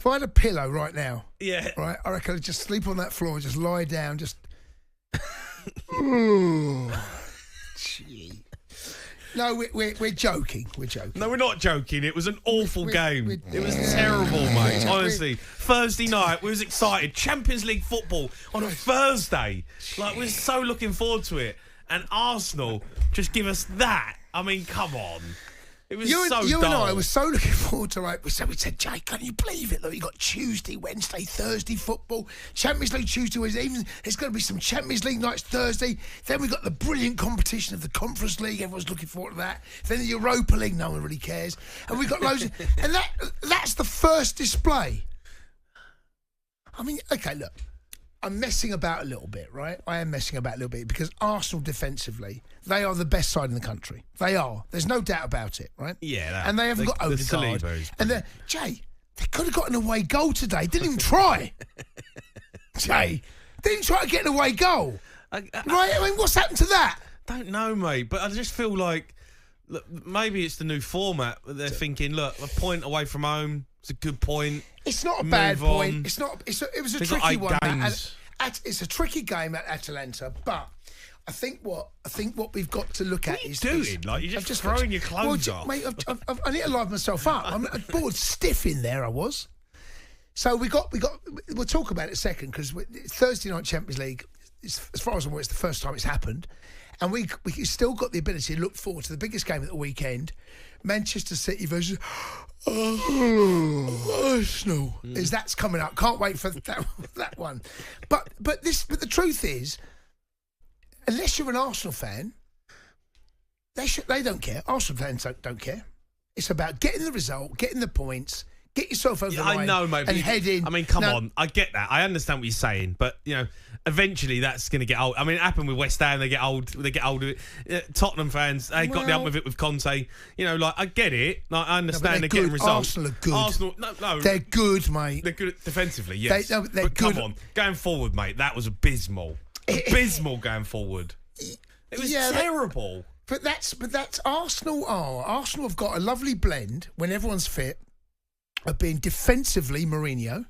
If I had a pillow right now, Yeah. right, I reckon I'd just sleep on that floor, just lie down, just. Gee. No, we're joking. We're joking. No, we're not joking. It was an awful game. It was yeah. terrible, mate. Honestly, Thursday night, we was excited. Champions League football on a Thursday. Like, we were so looking forward to it. And Arsenal just give us that. I mean, come on. It was so dull. You and I were so looking forward to, like, we said, Jay, can you believe it? Look, you got Tuesday, Wednesday, Thursday football, Champions League Tuesday, Wednesday, even there's going to be some Champions League nights Thursday. Then we got the brilliant competition of the Conference League. Everyone's looking forward to that. Then the Europa League, no one really cares. And we got loads of, and that's the first display. I mean, okay, look. I'm messing about a little bit, right? I am messing about a little bit because Arsenal defensively, they are the best side in the country. They are. There's no doubt about it, right? Yeah. And they haven't got Odegaard. And Jay, they could have got an away goal today. Didn't even try. Jay, didn't try to get an away goal. Right? I mean, what's happened to that? Don't know, mate. But I just feel like, look, maybe it's the new format. They're thinking, look, a point away from home. It's a good point. It's not a bad point. It's not. It was a tricky one. It's a tricky game at Atalanta, but I think what we've got to look at is doing. Like, you're just throwing your clothes off. Mate, I need to liven myself up. I'm bored stiff in there. I was. So we got. We'll talk about it in a second because Thursday night Champions League. As far as I'm aware, it's the first time it's happened, and we still got the ability to look forward to the biggest game of the weekend. Manchester City versus Arsenal. That's coming up. Can't wait for that one. But the truth is, unless you're an Arsenal fan, they don't care. Arsenal fans don't care. It's about getting the result, getting the points. Get yourself over the line. I know, mate. And head in. I mean, come on. I get that. I understand what you're saying, but eventually that's going to get old. I mean, it happened with West Ham. They get old. They get older. Tottenham fans, they got the up with it with Conte. I get it. Like, I understand they're getting results. Arsenal are good. Arsenal, no, they're good, mate. They're good defensively. Yes, they're but good. Come on, going forward, mate. That was abysmal. Abysmal going forward. It was terrible. But that's Arsenal. Arsenal have got a lovely blend when everyone's fit. Of being defensively Mourinho,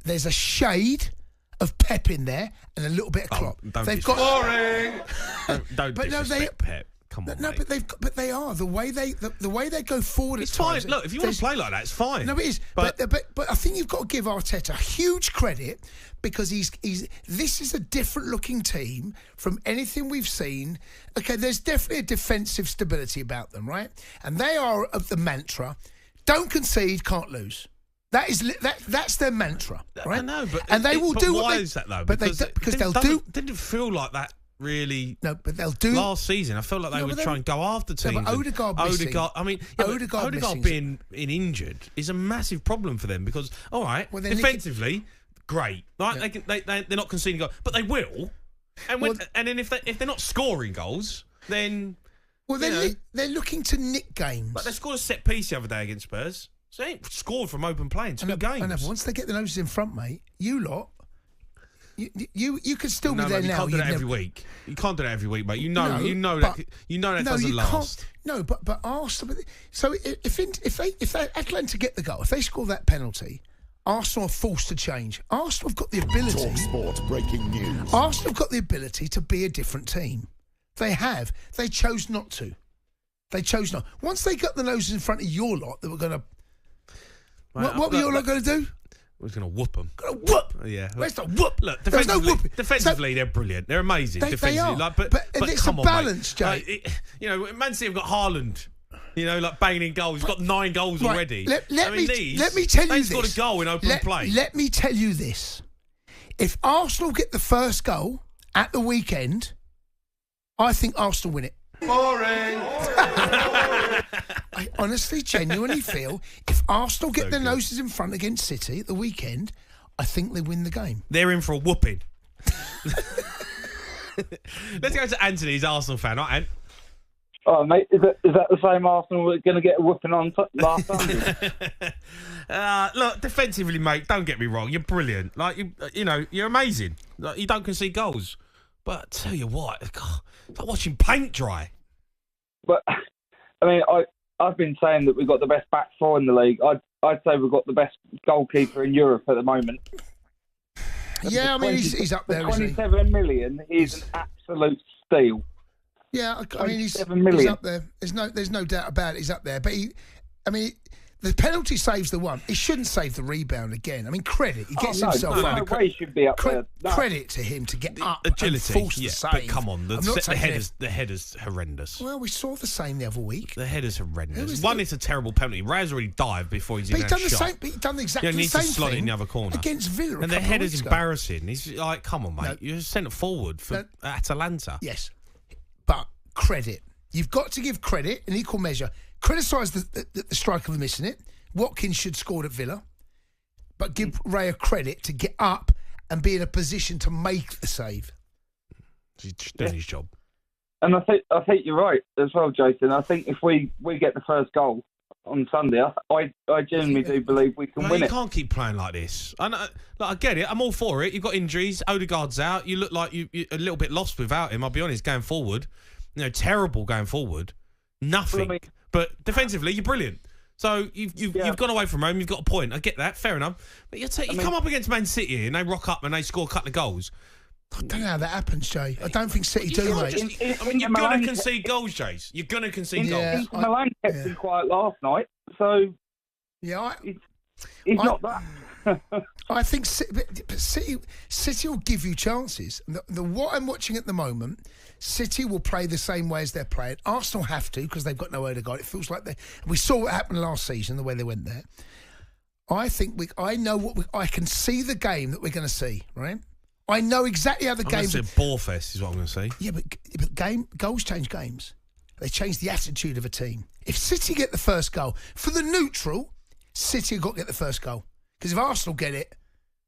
there's a shade of Pep in there and a little bit of Klopp. They've got boring. Don't but disrespect Pep. Come on, mate. but they are the way they go forward. It's at times, fine. Look, if you want to play like that, it's fine. No, it is. But I think you've got to give Arteta huge credit because he's this is a different looking team from anything we've seen. Okay, there's definitely a defensive stability about them, right? And they are of the mantra. Don't concede, can't lose. That's their mantra, right? I know, but they will do. Why is that though? Because they'll do. Didn't feel like that really. No, but they'll do. Last season, I felt like they would try and go after teams. No, but Odegaard being injured is a massive problem for them because defensively, great. Right? Yeah. They're not conceding goals, but they will. And then if they're not scoring goals, then. Well, they're looking to nick games. But they scored a set piece the other day against Spurs. So they ain't scored from open play in two games. I know, once they get the noses in front, mate, you lot, you could still be there now. You can't do that every week. You can't do that every week, mate. You know that doesn't last. No, but Arsenal. So if Atalanta get the goal, if they score that penalty, Arsenal are forced to change. Arsenal have got the ability. talkSPORT breaking news. Arsenal have got the ability to be a different team. They have. They chose not to. Once they got the noses in front of your lot, they were going to. What were your lot going to do? We're going to whoop them. Going to whoop? Yeah. Where's the whoop? Look, defensively, they're brilliant. They're amazing. They are. But it's come a on, balance, mate. Jay. Man City have got Haaland. Banging in goals. He's got 9 goals already. Let me tell you this. They've got a goal in open play. Let me tell you this. If Arsenal get the first goal at the weekend, I think Arsenal win it. Boring. I honestly, genuinely feel if Arsenal get their noses in front against City at the weekend, I think they win the game. They're in for a whooping. Let's go to Anthony, he's an Arsenal fan, right, Ant? Oh, mate, is that the same Arsenal we're going to get a whooping on last Sunday? Look, defensively, mate, don't get me wrong, you're brilliant. Like, you're amazing. Like, you don't concede goals. But I tell you what, God, it's like watching paint dry. But, I mean, I've been saying that we've got the best back four in the league. I I'd say we've got the best goalkeeper in Europe at the moment. Yeah, I mean, he's up there, isn't he? 27 million is an absolute steal. Yeah, I mean, he's up there. There's no doubt about it. He's up there. But the penalty saves the one. He shouldn't save the rebound again. I mean, credit. He gets himself up. No way he should be up there. No. Credit to him to get up agility, and force the save. But come on, the header's horrendous. Well, we saw the same the other week. The header's horrendous. One, it's a terrible penalty. Ray's already dived before he's even shot. But he's done exactly the same thing. You need to slot it in the other corner. Against Villa. And the header's embarrassing. He's like, come on, mate. No. You're sent it forward for Atalanta. Yes. But credit. You've got to give credit in equal measure. Criticise the striker for missing it. Watkins should score at Villa, but give Ray a credit to get up and be in a position to make the save. He's doing his job. And I think you're right as well, Jason. I think if we get the first goal on Sunday, I genuinely do believe we can win it. You can't keep playing like this. I get it. I'm all for it. You've got injuries. Odegaard's out. You look like you're a little bit lost without him. I'll be honest, going forward. Terrible going forward. Nothing. But defensively, you're brilliant. So you've gone away from home. You've got a point. I get that. Fair enough. But you come up against Man City and they rock up and they score a couple of goals. I don't know how that happens, Jay. I don't think City do, mate. You're going to concede goals, Jace. You're going to concede goals. Milan kept him quiet last night, so he's not that. I think City will give you chances. What I'm watching at the moment, City will play the same way as they're playing. Arsenal have to because they've got no Odegaard. It feels like we saw what happened last season, the way they went there. I think I can see the game that we're going to see, right? I know exactly how the game. It's a ball fest, is what I'm going to say. Yeah, but goals change games. They change the attitude of a team. If City get the first goal, for the neutral, City have got to get the first goal. Because if Arsenal get it,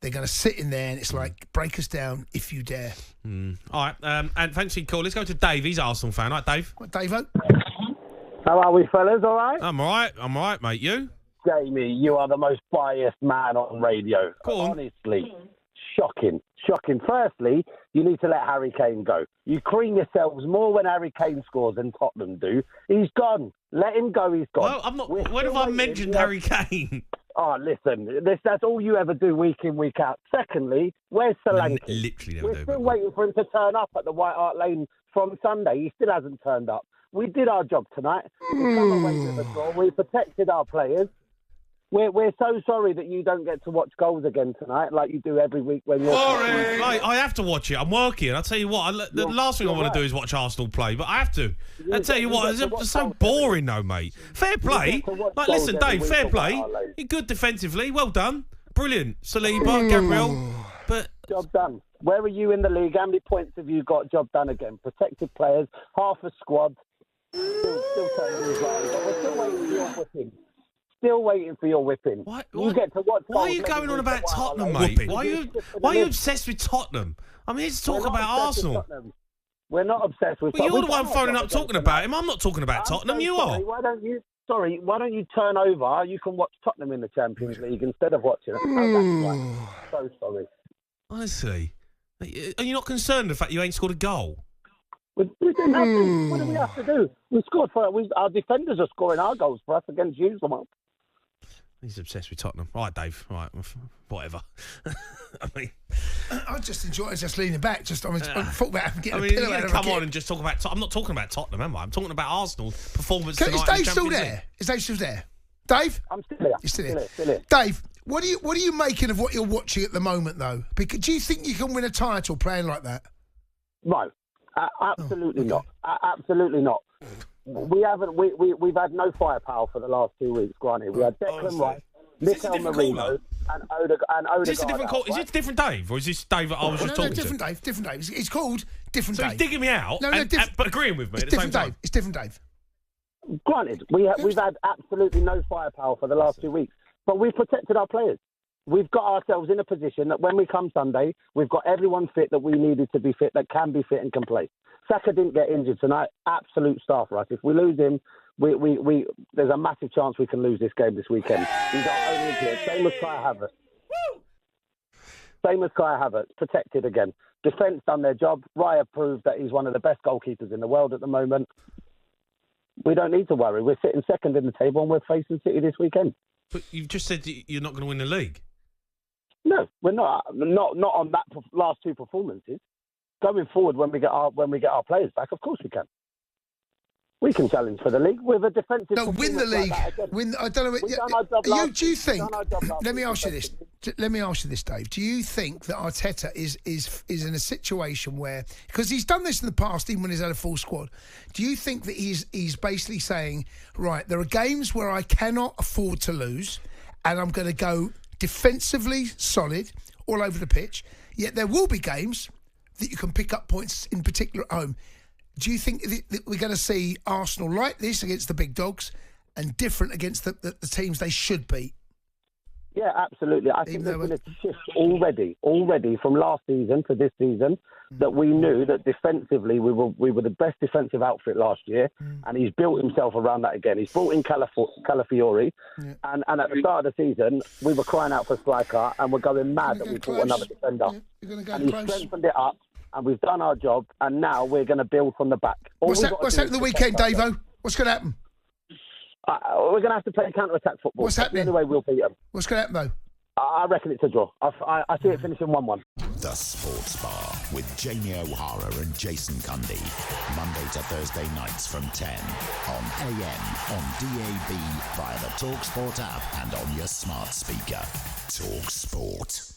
they're going to sit in there and it's like, break us down if you dare. All right, and thanks for your call. Let's go to Dave. He's an Arsenal fan. All right, Dave? What, Dave-o? How are we, fellas? All right? I'm all right, mate. You? Jamie, you are the most biased man on radio. Go on. Honestly, shocking. Firstly, you need to let Harry Kane go. You cream yourselves more when Harry Kane scores than Tottenham do. He's gone. Let him go, he's gone. Well, I'm not. When have I mentioned Harry Kane? Oh, listen, that's all you ever do week in, week out. Secondly, where's Solanke? Literally never We're still waiting for him to turn up at the White Hart Lane from Sunday. He still hasn't turned up. We did our job tonight. We come away with a draw. We protected our players. We're so sorry that you don't get to watch goals again tonight like you do every week when you're... Sorry. I have to watch it. I'm working. I'll tell you what, the last thing I want to do is watch Arsenal play, but I have to. I'll tell you what, it's so boring though, mate. Fair play. Like, listen, Dave, fair play. You're good defensively. Well done. Brilliant. Saliba, Gabriel. But... Job done. Where are you in the league? How many points have you got? Job done again. Protected players, half a squad. Still turning his line, but we're still waiting for your whipping. Still waiting for your whipping. You get to watch. Why are you going on about Tottenham, mate? Why are you obsessed with Tottenham? I'm here to talk about Arsenal. We're not obsessed with. Well, you're the one phoning up talking about him. I'm not talking about Tottenham. You are. Why don't you? Sorry, why don't you turn over? You can watch Tottenham in the Champions League instead of watching it. So sorry. Honestly, are you not concerned the fact you ain't scored a goal? We didn't have to. What do we have to do? We scored for our defenders are scoring our goals for us against you. He's obsessed with Tottenham. All right, Dave. All right, whatever. I mean, I just enjoy just leaning back. I thought about getting a pillow. Come on and just talk about. I'm not talking about Tottenham, am I? I'm talking about Arsenal's performance tonight. Is Dave still there? Is Dave still there? Dave, I'm still here. You're still here. Dave, what are you making of what you're watching at the moment, though? Because do you think you can win a title playing like that? No, absolutely not. Absolutely not. We haven't. We've had no firepower for the last 2 weeks. Granted, we had Declan Rice, Mikel Merino, and Odegaard. Is this a different call? Is it different Dave, or is this Dave that I was just talking to? Different Dave. It's called different Dave. So he's digging me out, but agreeing with me at the same time. It's different Dave. Granted, we've had absolutely no firepower for the last 2 weeks, but we've protected our players. We've got ourselves in a position that when we come Sunday, we've got everyone fit that we needed to be fit, that can be fit and can play. Saka didn't get injured tonight. Absolute star for us. If we lose him, there's a massive chance we can lose this game this weekend. He's our only injured. Same as Kai Havertz. Same as Kai Havertz. Protected again. Defence done their job. Raya proved that he's one of the best goalkeepers in the world at the moment. We don't need to worry. We're sitting second in the table and we're facing City this weekend. But you've just said you're not going to win the league. No, we're not. Not on that last two performances. Going forward, when we get our players back, of course we can. We can challenge for the league with a defensive. No, win the league. Win. I don't know. Do you think? Let me ask you this. Let me ask you this, Dave. Do you think that Arteta is in a situation where, because he's done this in the past, even when he's had a full squad, do you think that he's basically saying, right, there are games where I cannot afford to lose, and I'm going to go defensively solid all over the pitch. Yet there will be games that you can pick up points, in particular at home. Do you think that we're going to see Arsenal like this against the big dogs and different against the teams they should beat? Yeah, absolutely. I think there's been a shift already from last season to this season, that we knew that defensively we were the best defensive outfit last year, and he's built himself around that again. He's brought in Calafiori, and at the start of the season we were crying out for striker, and we're going mad that we brought another defender. And he's strengthened it up, and we've done our job, and now we're going to build from the back. What's happening the weekend, Davo? What's going to happen? We're going to have to play counter-attack football. What's happening? That's the only way we'll beat them. What's going to happen, though? I reckon it's a draw. I see it finishing 1-1. The Sports Bar with Jamie O'Hara and Jason Cundy. Monday to Thursday nights from 10 on AM, on DAB, via the talkSPORT app and on your smart speaker. talkSPORT.